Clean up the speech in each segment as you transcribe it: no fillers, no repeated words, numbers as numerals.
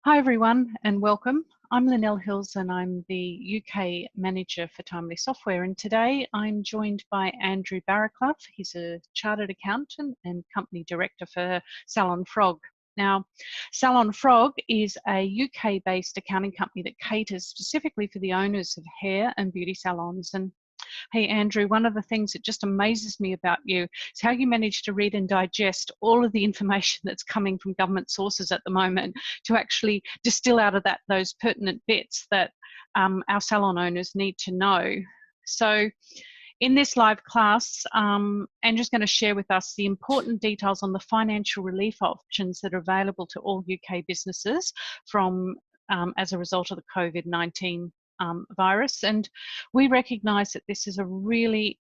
Hi everyone and welcome. I'm Lynelle Hills and I'm the UK Manager for Timely Software, and today I'm joined by Andrew Barraclough. He's a Chartered Accountant and Company Director for Salon. Now, Salon is a UK-based accounting company that caters specifically for the owners of hair and beauty salons. And hey, Andrew, one of the things that just amazes me about you is how you manage to read and digest all of the information that's coming from government sources at the moment to actually distill out of that those pertinent bits that our salon owners need to know. So in this live class, Andrew's going to share with us the important details on the financial relief options that are available to all UK businesses from as a result of the COVID-19 virus. And we recognise that this is a really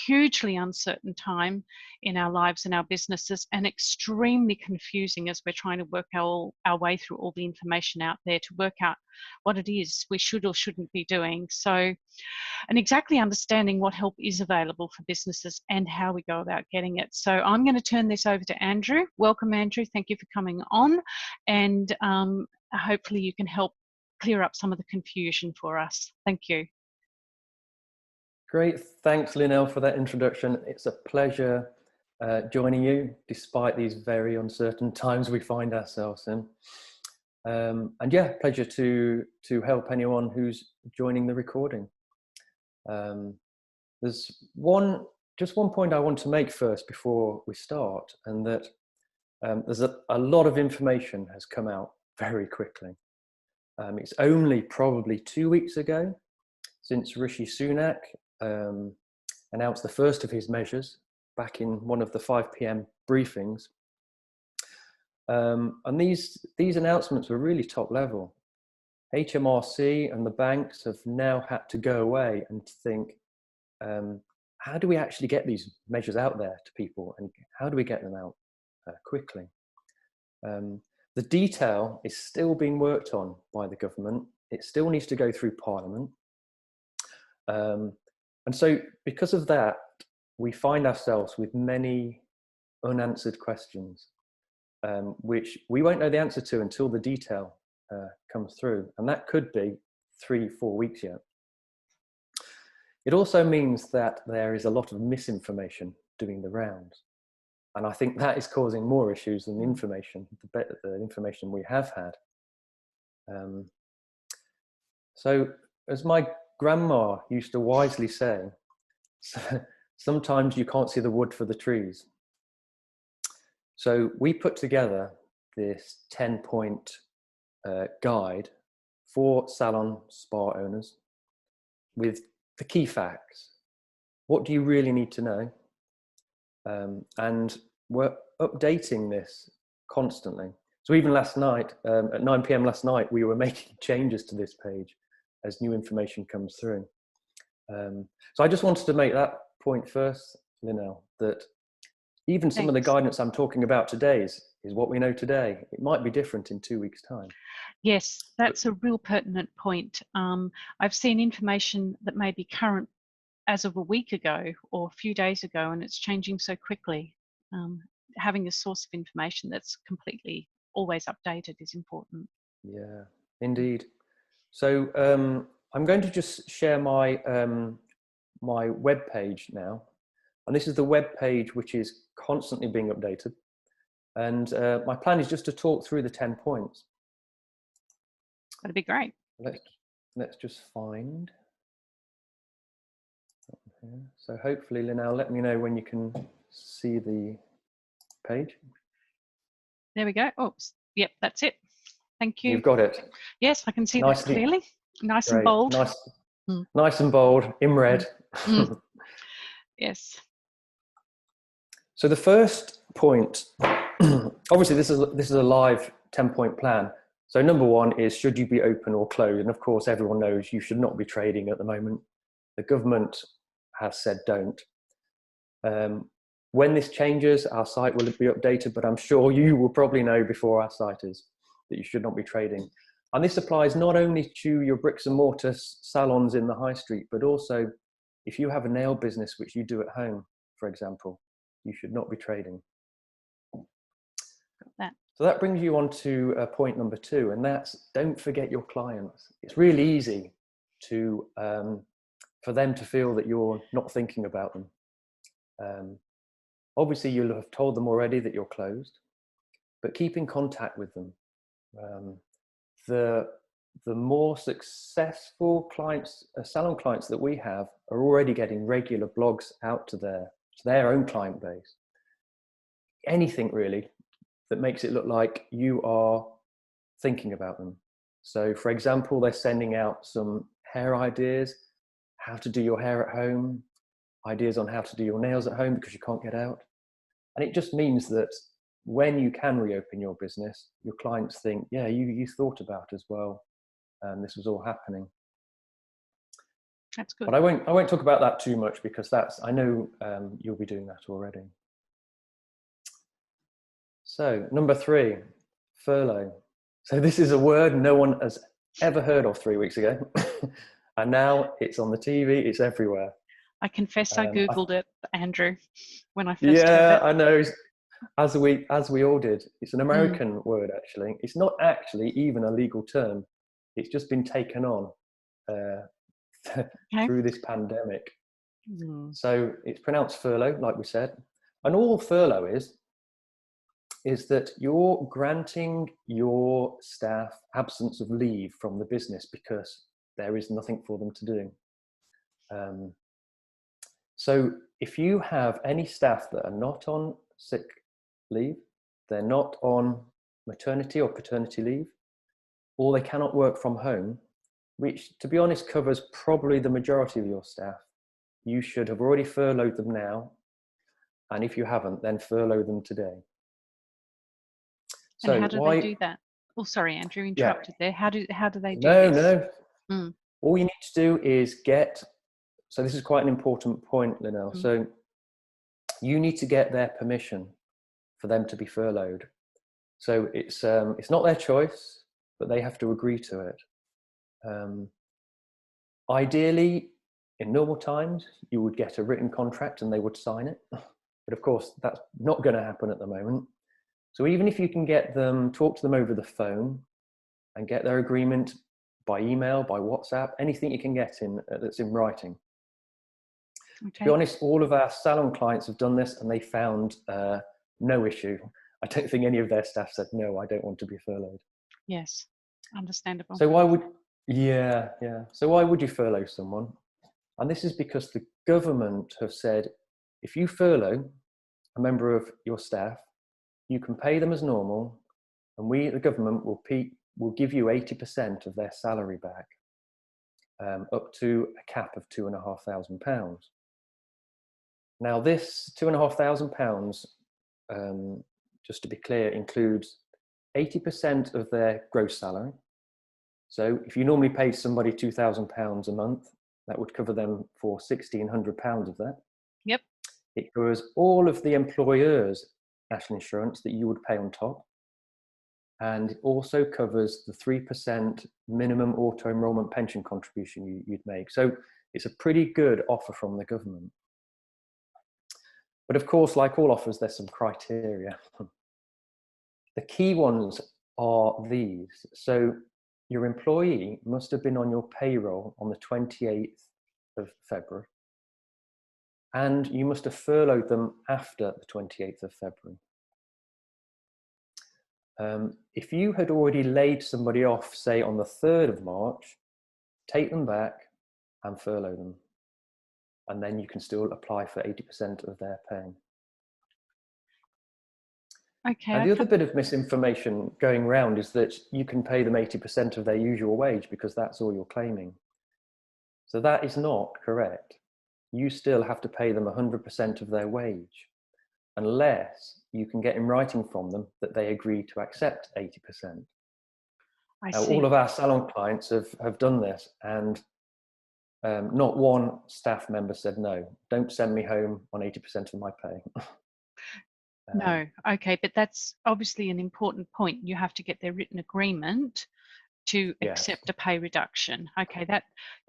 hugely uncertain time in our lives and our businesses, and extremely confusing as we're trying to work our way through all the information out there to work out what it is we should or shouldn't be doing. So, and exactly understanding what help is available for businesses and how we go about getting it. So I'm going to turn this over to Andrew. Welcome, Andrew. Thank you for coming on, and hopefully you can help clear up some of the confusion for us. Thank you. Great. Thanks, Lynelle, for that introduction. It's a pleasure joining you despite these very uncertain times we find ourselves in. And yeah, pleasure to help anyone who's joining the recording. There's just one point I want to make first before we start, and that there's a lot of information has come out very quickly. It's only probably 2 weeks ago since Rishi Sunak announced the first of his measures back in one of the 5 p.m. briefings. And these announcements were really top level. HMRC and the banks have now had to go away and think, how do we actually get these measures out there to people, and how do we get them out quickly? The detail is still being worked on by the government. It still needs to go through Parliament. And so because of that, we find ourselves with many unanswered questions, which we won't know the answer to until the detail comes through. And that could be 3-4 weeks yet. It also means that there is a lot of misinformation doing the rounds. And I think that is causing more issues than the information we have had. So as my grandma used to wisely say, sometimes you can't see the wood for the trees. So we put together this 10-point guide for salon spa owners with the key facts. What do you really need to know? And we're updating this constantly. So even last night, at 9 p.m. last night, we were making changes to this page as new information comes through. So I just wanted to make that point first, Lynelle, that even some of the guidance I'm talking about today is what we know today. It might be different in 2 weeks' time. Yes, that's a real pertinent point. I've seen information that may be current as of a week ago or a few days ago, and it's changing so quickly. Having a source of information that's completely always updated is important. Yeah, indeed. So I'm going to just share my my web page now, and this is the web page which is constantly being updated. And my plan is just to talk through the 10 points. That'd be great. Let's just find. So hopefully, Lynelle, let me know when you can see the page. There we go. Oh, yep, that's it. Thank you. You've got it. Yes, I can see that clearly. Nice and bold. Nice and bold in red. Yes. So the first point, obviously this is a live 10-point plan. So number one is, should you be open or closed? And of course, everyone knows you should not be trading at the moment. The government has said don't. When this changes, our site will be updated, but I'm sure you will probably know before our site is that you should not be trading. And this applies not only to your bricks and mortar salons in the high street, but also if you have a nail business which you do at home, for example, you should not be trading. Got that. So that brings you on to point number 2, and that's don't forget your clients. It's really easy to for them to feel that you're not thinking about them. Obviously, you'll have told them already that you're closed, but keep in contact with them. The more successful clients, salon clients that we have, are already getting regular blogs out to their own client base. Anything really that makes it look like you are thinking about them. So, for example, they're sending out some hair ideas, how to do your hair at home, ideas on how to do your nails at home because you can't get out. And it just means that when you can reopen your business, your clients think, yeah, you thought about as well. And this was all happening. That's good. But I won't talk about that too much because I know you'll be doing that already. So number 3, furlough. So this is a word no one has ever heard of 3 weeks ago. And now it's on the TV, it's everywhere. I confess I Googled it, Andrew, when I first heard Yeah, it. I know. As we all did. It's an American word, actually. It's not actually even a legal term. It's just been taken on through this pandemic. So it's pronounced furlough, like we said. And all furlough is that you're granting your staff absence of leave from the business because there is nothing for them to do. So if you have any staff that are not on sick leave, they're not on maternity or paternity leave, or they cannot work from home, which to be honest covers probably the majority of your staff, you should have already furloughed them now. And if you haven't, then furlough them today. So and how do they do that? Oh, sorry, Andrew, interrupted there. How do they do this? No. All you need to do is so this is quite an important point, Lynelle. So you need to get their permission for them to be furloughed. So it's not their choice, but they have to agree to it. Ideally, in normal times, you would get a written contract and they would sign it. But of course, that's not going to happen at the moment. So even if you can talk to them over the phone and get their agreement by email, by WhatsApp, anything you can get that's in writing. Okay. To be honest, all of our salon clients have done this and they found no issue. I don't think any of their staff said, no, I don't want to be furloughed. Yes, understandable. So why would you furlough someone? And this is because the government have said, if you furlough a member of your staff, you can pay them as normal, and we, the government, will give you 80% of their salary back, up to a cap of £2,500. Now, this £2,500, just to be clear, includes 80% of their gross salary. So if you normally pay somebody £2,000 a month, that would cover them for £1,600 of that. Yep. It covers all of the employer's national insurance that you would pay on top. And it also covers the 3% minimum auto-enrollment pension contribution you'd make. So it's a pretty good offer from the government. But of course, like all offers, there's some criteria. The key ones are these. So your employee must have been on your payroll on the 28th of February. And you must have furloughed them after the 28th of February. If you had already laid somebody off, say on the 3rd of March, take them back and furlough them. And then you can still apply for 80% of their pay. Okay. And the other bit of misinformation going around is that you can pay them 80% of their usual wage because that's all you're claiming. So that is not correct. You still have to pay them 100% of their wage, unless you can get in writing from them that they agree to accept 80%. Now, all of our salon clients have done this, and not one staff member said, no, don't send me home on 80% of my pay. No, okay, but that's obviously an important point. You have to get their written agreement to Yes. accept a pay reduction. Okay, that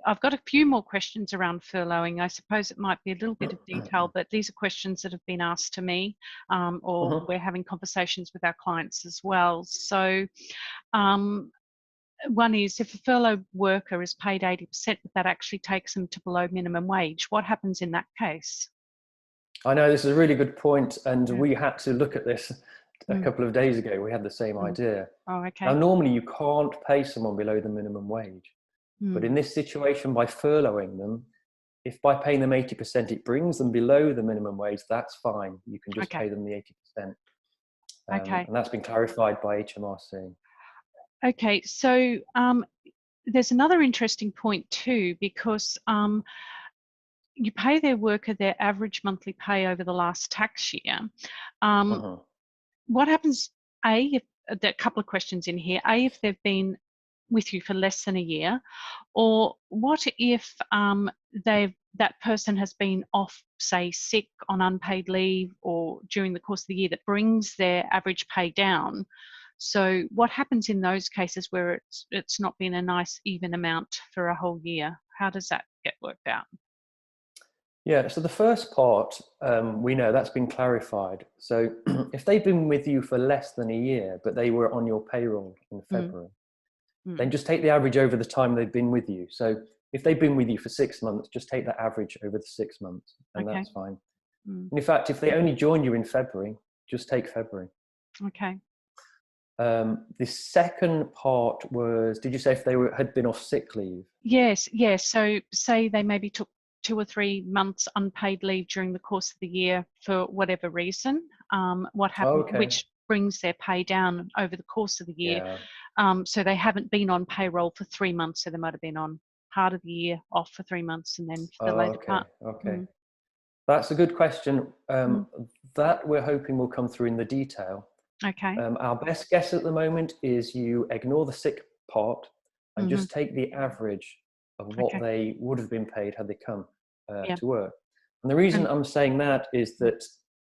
I've got a few more questions around furloughing. I suppose it might be a little bit of detail, but these are questions that have been asked to me, or we're having conversations with our clients as well. So one is, if a furlough worker is paid 80%, but that actually takes them to below minimum wage, what happens in that case? I know this is a really good point, and Yeah. we had to look at this a couple of days ago. We had the same idea. Oh, okay. Now, normally you can't pay someone below the minimum wage, but in this situation, by furloughing them, if by paying them 80%, it brings them below the minimum wage, that's fine. You can just pay them the 80%. Okay. And that's been clarified by HMRC. Okay, so there's another interesting point too, because you pay their worker their average monthly pay over the last tax year. What happens, if there are a couple of questions in here, if they've been with you for less than a year, or what if that person has been off, say, sick, on unpaid leave, or during the course of the year, that brings their average pay down? So what happens in those cases where it's not been a nice even amount for a whole year? How does that get worked out? Yeah, so the first part, we know that's been clarified. So if they've been with you for less than a year, but they were on your payroll in February, then just take the average over the time they've been with you. So if they've been with you for 6 months, just take the average over the 6 months, and that's fine. And in fact, if they only joined you in February, just take February. Okay. The second part was, did you say if they had been off sick leave? Yes. So say they maybe took 2 or 3 months unpaid leave during the course of the year for whatever reason. What happened, which brings their pay down over the course of the year. So they haven't been on payroll for 3 months, so they might have been on part of the year off for 3 months, and then for the later part. Okay. That's a good question. That we're hoping will come through in the detail. Okay. Our best guess at the moment is you ignore the sick part and just take the average of what they would have been paid had they come to work. And the reason I'm saying that is that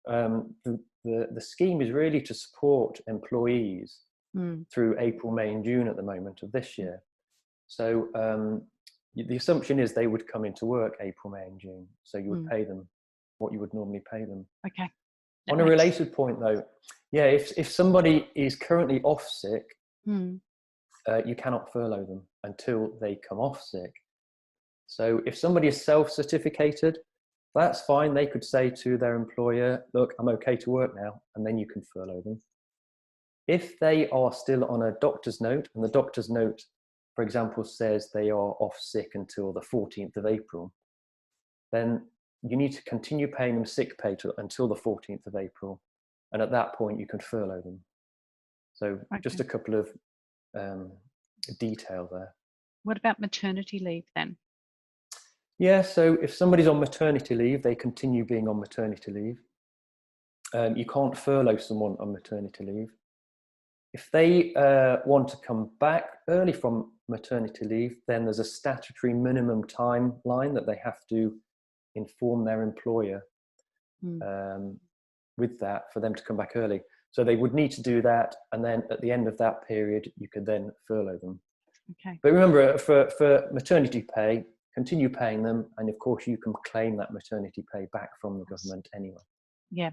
the scheme is really to support employees through April, May and June at the moment of this year. So the assumption is they would come into work April, May and June. So you would pay them what you would normally pay them. Okay. On a related point though, if somebody is currently off sick, you cannot furlough them until they come off sick. So if somebody is self-certificated, that's fine. They could say to their employer, look, I'm okay to work now, and then you can furlough them. If they are still on a doctor's note, and the doctor's note, for example, says they are off sick until the 14th of April, then you need to continue paying them sick pay until the 14th of April. And at that point, you can furlough them. So just a couple of detail there. What about maternity leave then? Yeah, so if somebody's on maternity leave, they continue being on maternity leave. You can't furlough someone on maternity leave. If they want to come back early from maternity leave, then there's a statutory minimum timeline that they have to inform their employer with that for them to come back early. So they would need to do that, and then at the end of that period, you could then furlough them. Okay. But remember, for maternity pay, continue paying them, and of course you can claim that maternity pay back from the government anyway. Yeah.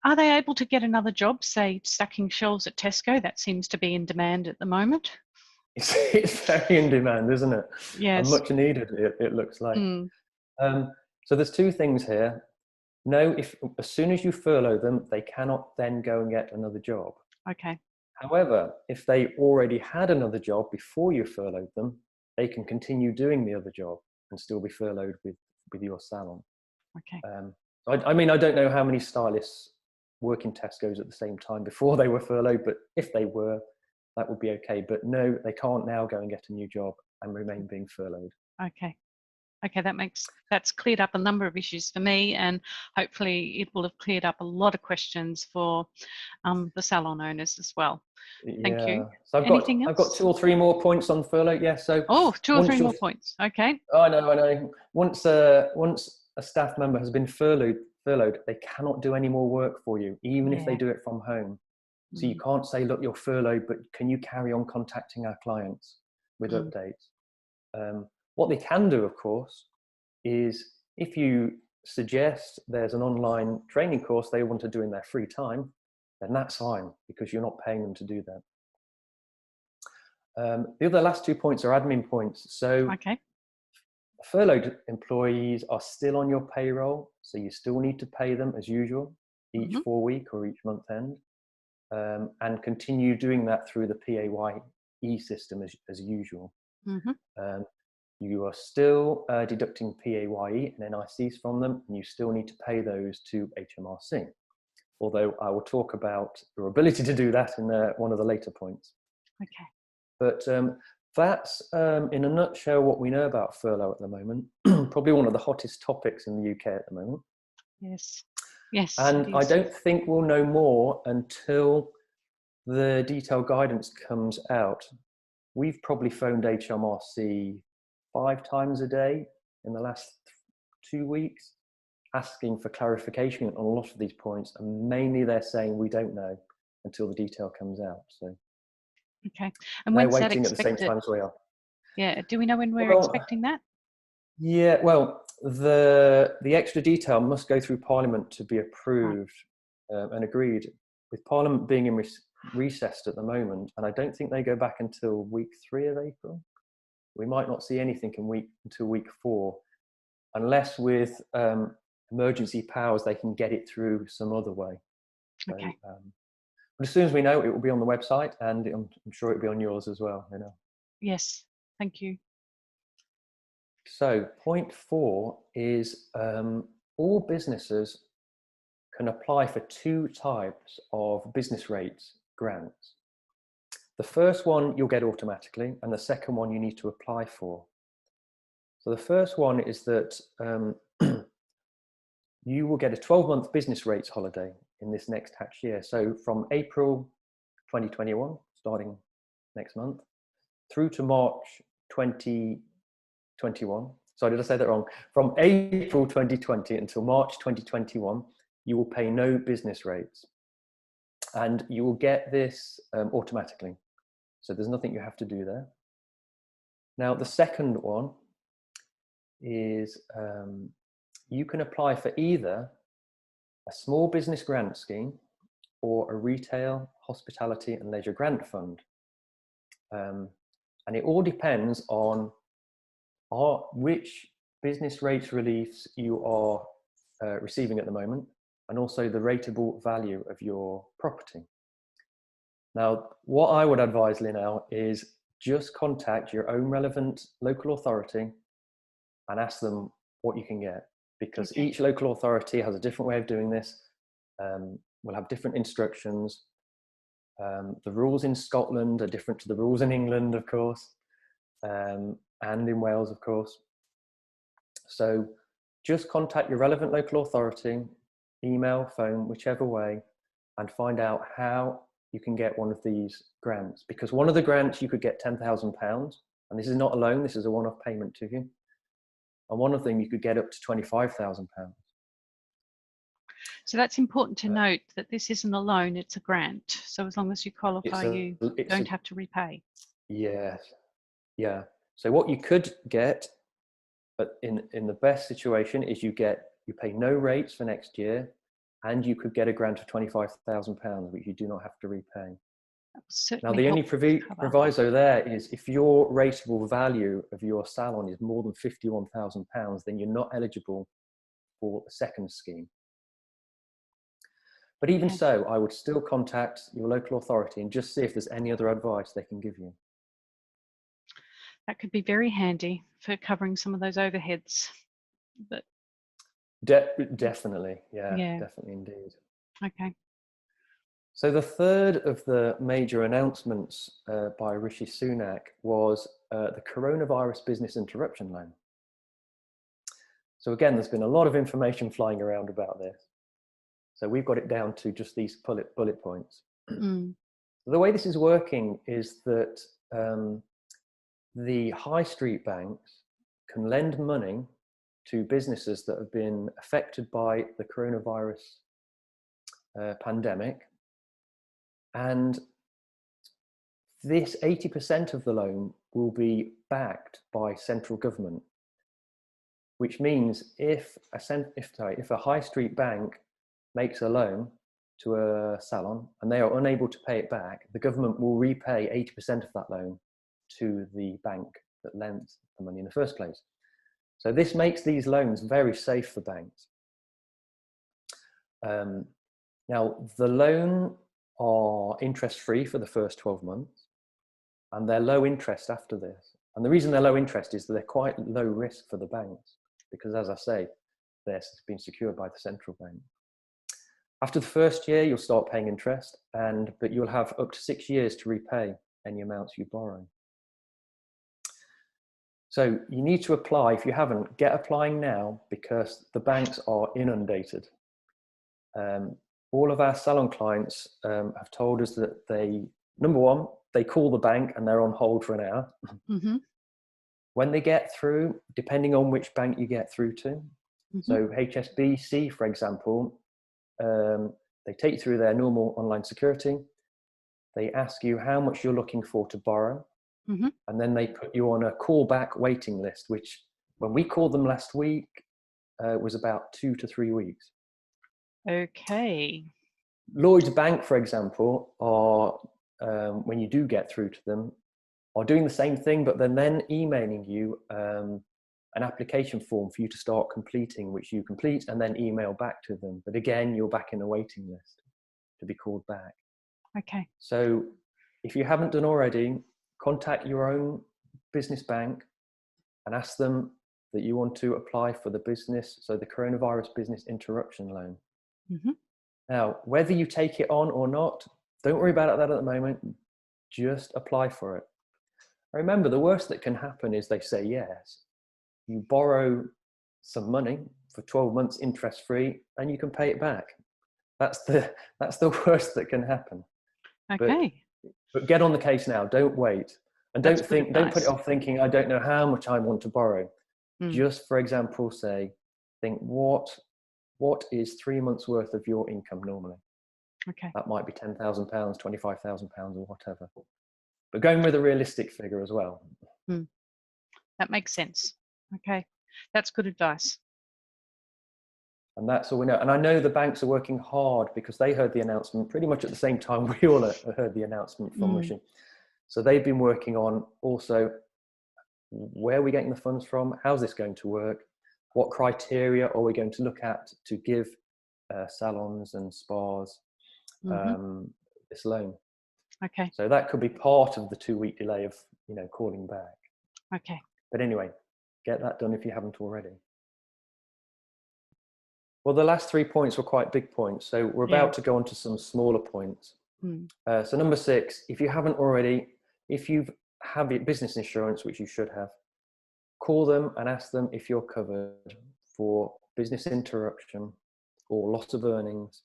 Are they able to get another job, say stacking shelves at Tesco? That seems to be in demand at the moment. It's very in demand, isn't it? Yes. And much needed, it looks like. So there's two things here. No, as soon as you furlough them, they cannot then go and get another job. Okay. However, if they already had another job before you furloughed them, they can continue doing the other job and still be furloughed with your salon. Okay. I mean, I don't know how many stylists work in Tesco's at the same time before they were furloughed, but if they were, that would be okay. But no, they can't now go and get a new job and remain being furloughed. Okay. Okay, that's cleared up a number of issues for me, and hopefully it will have cleared up a lot of questions for the salon owners as well. Thank you. So I've got 2 or 3 more points on furlough. Yeah. So 2 or 3 more points. Okay. I know. Once a staff member has been furloughed, they cannot do any more work for you, even if they do it from home. So you can't say, look, you're furloughed, but can you carry on contacting our clients with updates? What they can do, of course, is if you suggest there's an online training course they want to do in their free time, then that's fine, because you're not paying them to do that. The other last 2 points are admin points. So furloughed employees are still on your payroll, so you still need to pay them as usual, each 4 week or each month end, and continue doing that through the PAYE system as usual. You are still deducting PAYE and NICs from them, and you still need to pay those to HMRC. Although I will talk about your ability to do that in one of the later points. Okay. But that's, in a nutshell, what we know about furlough at the moment. Probably one of the hottest topics in the UK at the moment. Yes. Yes. And I don't think we'll know more until the detailed guidance comes out. We've probably phoned HMRC 5 times a day in the last 2 weeks, asking for clarification on a lot of these points, and mainly they're saying we don't know until the detail comes out. So okay, and they're when's that waiting at the same expected? time as we are. Yeah, do we know when we're expecting that? Yeah, well, the extra detail must go through Parliament to be approved and agreed. With Parliament being in recessed at the moment, and I don't think they go back until week 3 of April. We might not see anything until week 4, unless with emergency powers they can get it through some other way. So, okay. but as soon as we know, it will be on the website, and I'm sure it'll be on yours as well. You know. Yes, thank you. So point 4 is all businesses can apply for 2 types of business rates grants. The first one you'll get automatically, and the second one you need to apply for. So the first one is that you will get a 12-month business rates holiday in this next tax year. So from April 2021, starting next month, through to March 2021. Sorry, did I say that wrong? From April 2020 until March 2021, you will pay no business rates. And you will get this automatically. So there's nothing you have to do there. Now, the second one is you can apply for either a small business grant scheme or a retail, hospitality and leisure grant fund. And it all depends on which business rates reliefs you are receiving at the moment, and also the rateable value of your property. Now, what I would advise, Lynelle, is just contact your own relevant local authority and ask them what you can get, because each local authority has a different way of doing this. Will have different instructions. The rules in Scotland are different to the rules in England, of course, and in Wales, of course. So just contact your relevant local authority, email, phone, whichever way, and find out how you can get one of these grants. Because one of the grants you could get £10,000, and this is not a loan, this is a one-off payment to you. And one of them you could get up to £25,000. So that's important to note, that this isn't a loan, it's a grant. So as long as you qualify, you don't have to repay. Yes, yeah. So what you could get, but in the best situation, is you pay no rates for next year, and you could get a grant of £25,000, which you do not have to repay. Now, the only proviso there is if your rateable value of your salon is more than £51,000, then you're not eligible for a second scheme. But even so, I would still contact your local authority and just see if there's any other advice they can give you. That could be very handy for covering some of those overheads. But definitely, yeah, definitely indeed. Okay. So the third of the major announcements by Rishi Sunak was the coronavirus business interruption loan. So again, there's been a lot of information flying around about this. So we've got it down to just these bullet points. The way this is working is that the high street banks can lend money to businesses that have been affected by the coronavirus pandemic. And this 80% of the loan will be backed by central government, which means if a high street bank makes a loan to a salon and they are unable to pay it back, the government will repay 80% of that loan to the bank that lent the money in the first place. So this makes these loans very safe for banks. Now, the loan are interest-free for the first 12 months, and they're low interest after this. And the reason they're low interest is that they're quite low risk for the banks, because as I say, they're being secured by the central bank. After the first year, you'll start paying interest, but you'll have up to 6 years to repay any amounts you borrow. So you need to apply. If you haven't, get applying now, because the banks are inundated. All of our salon clients have told us that number one, they call the bank and they're on hold for an hour. Mm-hmm. When they get through, depending on which bank you get through to, mm-hmm. So HSBC, for example, they take you through their normal online security. They ask you how much you're looking for to borrow. Mm-hmm. And then they put you on a callback waiting list, which when we called them last week, was about 2 to 3 weeks. Okay. Lloyds Bank, for example, are, when you do get through to them, are doing the same thing, but then emailing you an application form for you to start completing, which you complete and then email back to them. But again, you're back in a waiting list to be called back. Okay. So if you haven't done already, contact your own business bank and ask them that you want to apply for the coronavirus business interruption loan. Mm-hmm. Now, whether you take it on or not, don't worry about that at the moment. Just apply for it. Remember, the worst that can happen is they say yes. You borrow some money for 12 months interest-free and you can pay it back. That's the worst that can happen. Okay. But get on the case now. Don't wait. And don't put it off thinking, I don't know how much I want to borrow. Just, for example, think what is 3 months worth of your income normally? Okay. That might be £10,000, £25,000 or whatever. But going with a realistic figure as well. That makes sense. Okay. That's good advice. And that's all we know. And I know the banks are working hard because they heard the announcement pretty much at the same time we all heard the announcement from Russia. So they've been working on also, where are we getting the funds from? How's this going to work? What criteria are we going to look at to give salons and spas this loan? Okay. So that could be part of the 2-week delay of, calling back. Okay. But anyway, get that done if you haven't already. Well, the last 3 points were quite big points. So we're about to go on to some smaller points. So number 6, if you haven't already, if you have business insurance, which you should have, call them and ask them if you're covered for business interruption or loss of earnings.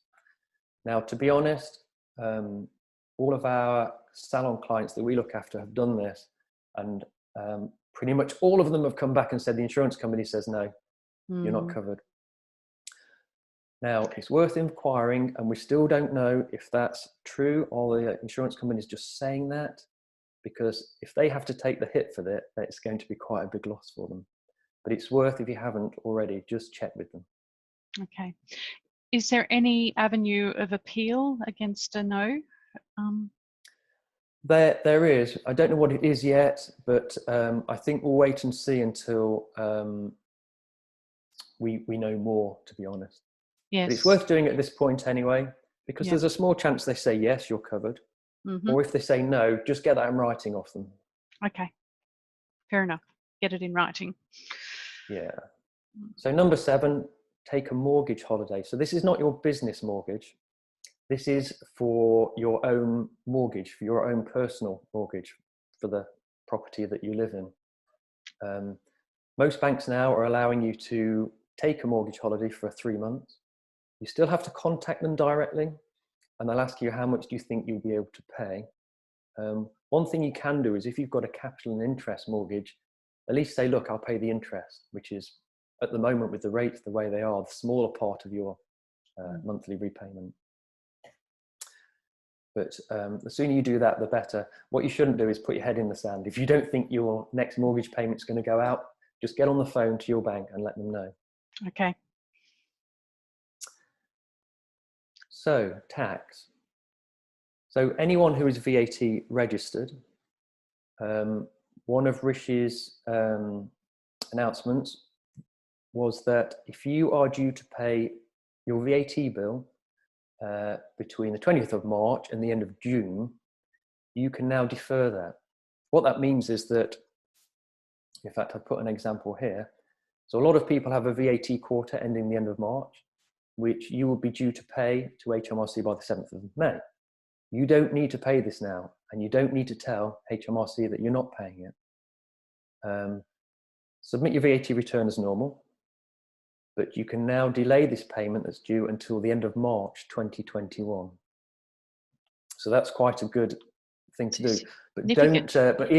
Now, to be honest, all of our salon clients that we look after have done this, and pretty much all of them have come back and said the insurance company says no, you're not covered. Now, it's worth inquiring, and we still don't know if that's true or the insurance company is just saying that, because if they have to take the hit for that, it's going to be quite a big loss for them. But it's worth, if you haven't already, just check with them. Okay. Is there any avenue of appeal against a no? There is. I don't know what it is yet, but I think we'll wait and see until we know more, to be honest. Yes. But it's worth doing at this point anyway, because there's a small chance they say yes, you're covered. Or if they say no, just get that in writing off them. Okay. Fair enough. Get it in writing. Yeah. So number 7, take a mortgage holiday. So this is not your business mortgage. This is for your own mortgage, for your own personal mortgage, for the property that you live in. Most banks now are allowing you to take a mortgage holiday for 3 months. You still have to contact them directly, and they'll ask you how much do you think you'll be able to pay. One thing you can do is, if you've got a capital and interest mortgage, at least say, look, I'll pay the interest, which is at the moment with the rates the way they are, the smaller part of your monthly repayment. But the sooner you do that, the better. What you shouldn't do is put your head in the sand. If you don't think your next mortgage payment's going to go out, just get on the phone to your bank and let them know. Okay. So, tax. So anyone who is VAT registered, one of Rishi's announcements was that if you are due to pay your VAT bill between the 20th of March and the end of June, you can now defer that. What that means is that, in fact, I've put an example here. So a lot of people have a VAT quarter ending the end of March, which you will be due to pay to HMRC by the 7th of May. You don't need to pay this now, and you don't need to tell HMRC that you're not paying it. Submit your VAT return as normal, but you can now delay this payment that's due until the end of March 2021. So that's quite a good thing to do. But don't, but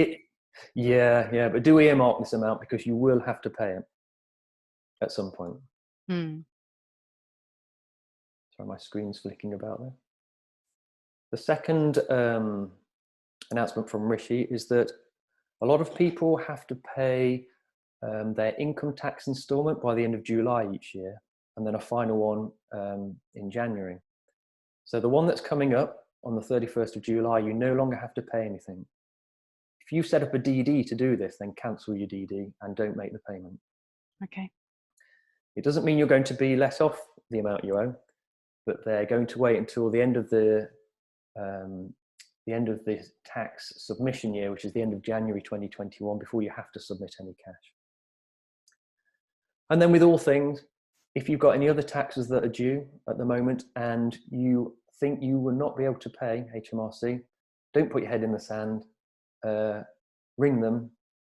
do earmark this amount, because you will have to pay it at some point. Sorry, my screen's flicking about there. The second announcement from Rishi is that a lot of people have to pay their income tax instalment by the end of July each year, and then a final one in January. So the one that's coming up on the 31st of July, you no longer have to pay anything. If you set up a DD to do this, then cancel your DD and don't make the payment. Okay. It doesn't mean you're going to be less off the amount you owe, but they're going to wait until the end of the tax submission year, which is the end of January 2021, before you have to submit any cash. And then with all things, if you've got any other taxes that are due at the moment and you think you will not be able to pay HMRC, don't put your head in the sand. Ring them.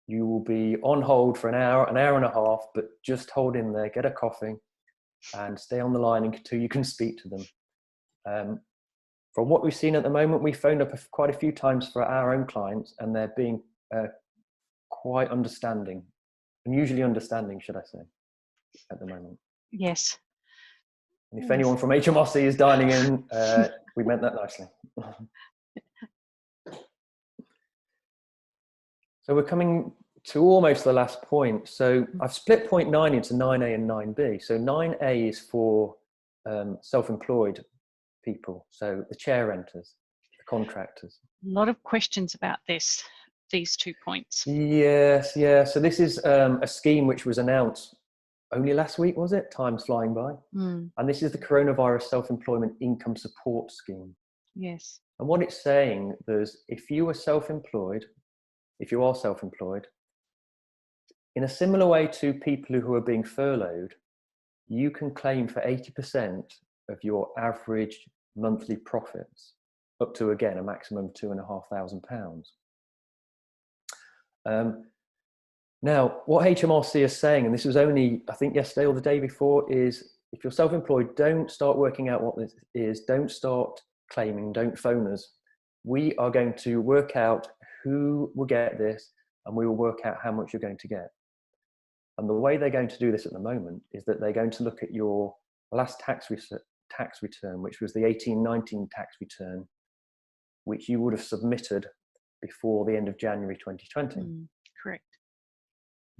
You will be on hold for an hour and a half, but just hold in there, get a coffee, and stay on the line until you can speak to them. From what we've seen at the moment, we phoned up quite a few times for our own clients, and they're being quite understanding, unusually understanding, should I say, at the moment. Yes. And if anyone from HMRC is dialing in, we meant that nicely. So we're coming to almost the last point. So I've split point 9 into 9A and 9B. So 9A is for self-employed people, so the chair renters, the contractors. A lot of questions about these 2 points. Yes, yeah. So this is a scheme which was announced only last week, was it? Time's flying by. And this is the Coronavirus Self-Employment Income Support Scheme. Yes. And what it's saying is, if you are self-employed, in a similar way to people who are being furloughed, you can claim for 80% of your average monthly profits, up to, again, a maximum of £2,500. Now, what HMRC is saying, and this was only, I think, yesterday or the day before, is if you're self-employed, don't start working out what this is, don't start claiming, don't phone us. We are going to work out who will get this, and we will work out how much you're going to get. And the way they're going to do this at the moment is that they're going to look at your last tax return, which was the 18-19 tax return, which you would have submitted before the end of January 2020. Correct.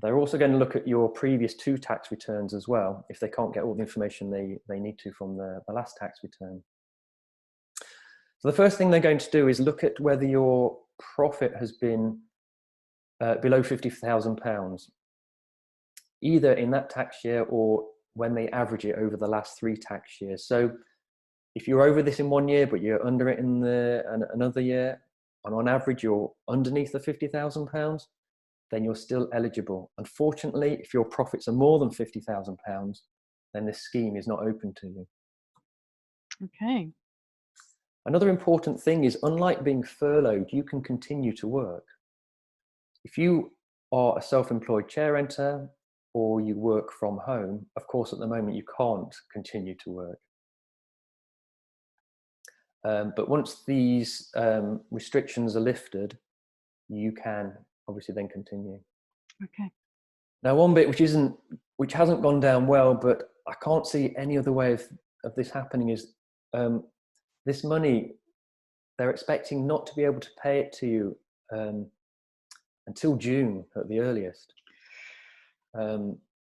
They're also going to look at your previous 2 tax returns as well, if they can't get all the information they need to from the last tax return. So the first thing they're going to do is look at whether your profit has been below £50,000, either in that tax year or when they average it over the last 3 tax years. So if you're over this in 1 year, but you're under it in another year, and on average you're underneath the £50,000, then you're still eligible. Unfortunately, if your profits are more than £50,000, then this scheme is not open to you. Okay. Another important thing is, unlike being furloughed, you can continue to work. If you are a self-employed chair renter or you work from home, of course, at the moment, you can't continue to work. But once these restrictions are lifted, you can obviously then continue. Okay. Now, one bit which hasn't gone down well, but I can't see any other way of this happening, is this money they're expecting not to be able to pay it to you until June at the earliest.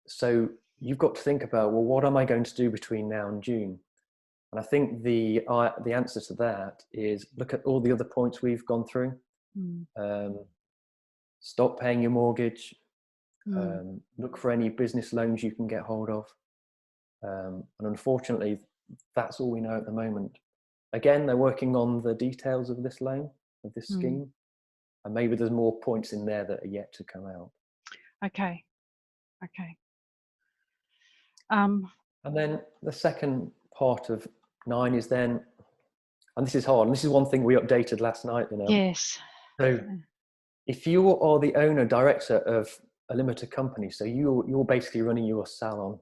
So you've got to think about, well, what am I going to do between now and June? And I think the answer to that is look at all the other points we've gone through. Stop paying your mortgage. Look for any business loans you can get hold of. And unfortunately, that's all we know at the moment. Again, they're working on the details of this loan, of this scheme. And maybe there's more points in there that are yet to come out. Okay. And then the second part of 9 is then, and this is hard, and this is one thing we updated last night, you know. Yes. So if you are the owner director of a limited company, so you're basically running your salon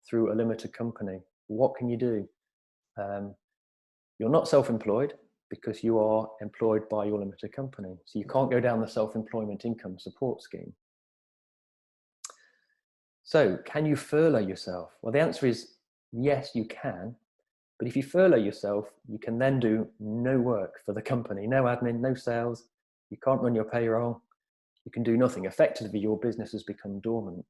through a limited company, what can you do? You're not self-employed because you are employed by your limited company. So you can't go down the self-employment income support scheme. So can you furlough yourself? Well, the answer is yes, you can. But if you furlough yourself, you can then do no work for the company, no admin, no sales. You can't run your payroll. You can do nothing. Effectively, your business has become dormant.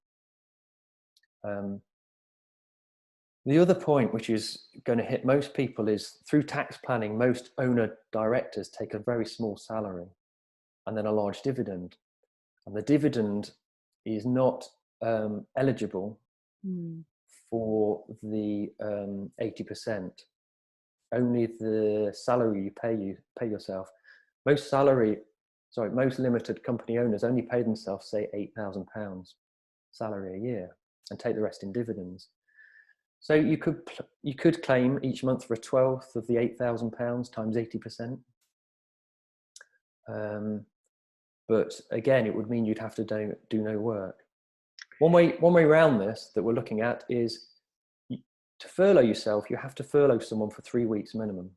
The other point, which is going to hit most people, is through tax planning, most owner directors take a very small salary and then a large dividend. And the dividend is not eligible for the 80%. Only the salary you pay yourself. Most limited company owners only pay themselves, say, £8,000 salary a year and take the rest in dividends. So you could claim each month for a 12th of the £8,000 times 80%. But again, it would mean you'd have to do no work. One way around this that we're looking at is to furlough yourself, you have to furlough someone for 3 weeks minimum.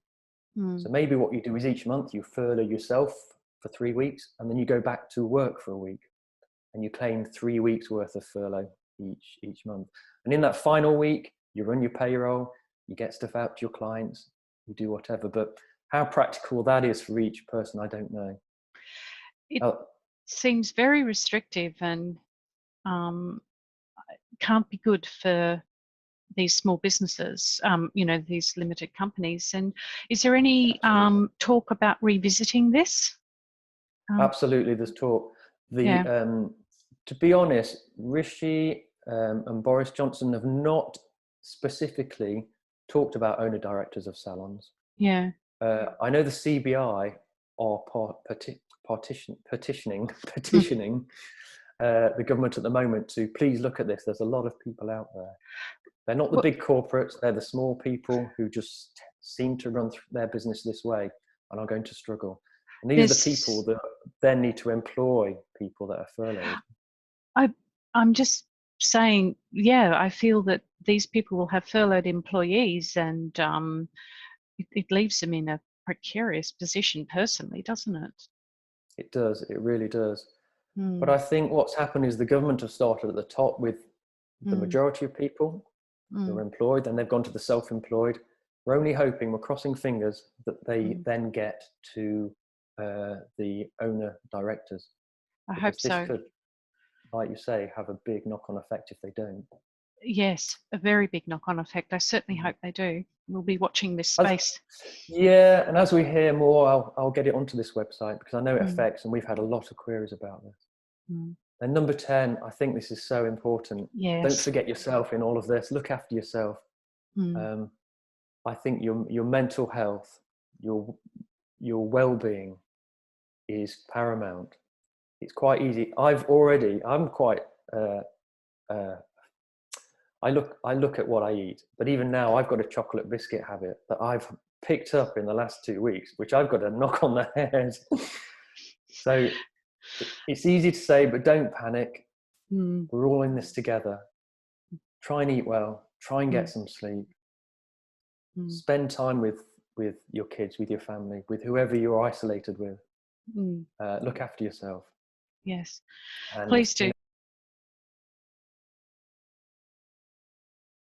So maybe what you do is each month you furlough yourself for 3 weeks, and then you go back to work for a week, and you claim 3 weeks worth of furlough each month. And in that final week, you run your payroll, you get stuff out to your clients, you do whatever. But how practical that is for each person, I don't know. It seems very restrictive and can't be good for these small businesses, these limited companies. And is there any talk about revisiting this? Absolutely, there's talk. To be honest, Rishi and Boris Johnson have not specifically talked about owner directors of salons. Yeah. I know the CBI are petitioning the government at the moment to please look at this. There's a lot of people out there. They're not the big corporates, they're the small people who just seem to run their business this way and are going to struggle. And these are the people that then need to employ people that are furloughed. I'm just saying, I feel that these people will have furloughed employees, and it leaves them in a precarious position personally, doesn't it? It does, it really does. But I think what's happened is the government have started at the top with the majority of people who are employed, and they've gone to the self-employed. We're only hoping, we're crossing fingers, that they then get to the owner directors. I hope so. This could, like you say, have a big knock-on effect if they don't. Yes, a very big knock-on effect. I certainly hope they do. We'll be watching this space. And as we hear more, I'll get it onto this website, because I know it affects, and we've had a lot of queries about this. And number 10, I think this is so important. Yes. Don't forget yourself in all of this. Look after yourself. I think your mental health, your well-being is paramount. It's quite easy. I'm quite I look at what I eat, but even now I've got a chocolate biscuit habit that I've picked up in the last 2 weeks, which I've got to knock on the head. So it's easy to say, but don't panic. We're all in this together. Try and eat well. Try and get some sleep. Spend time with your kids, with your family, with whoever you're isolated with. Look after yourself. Yes, and, please do.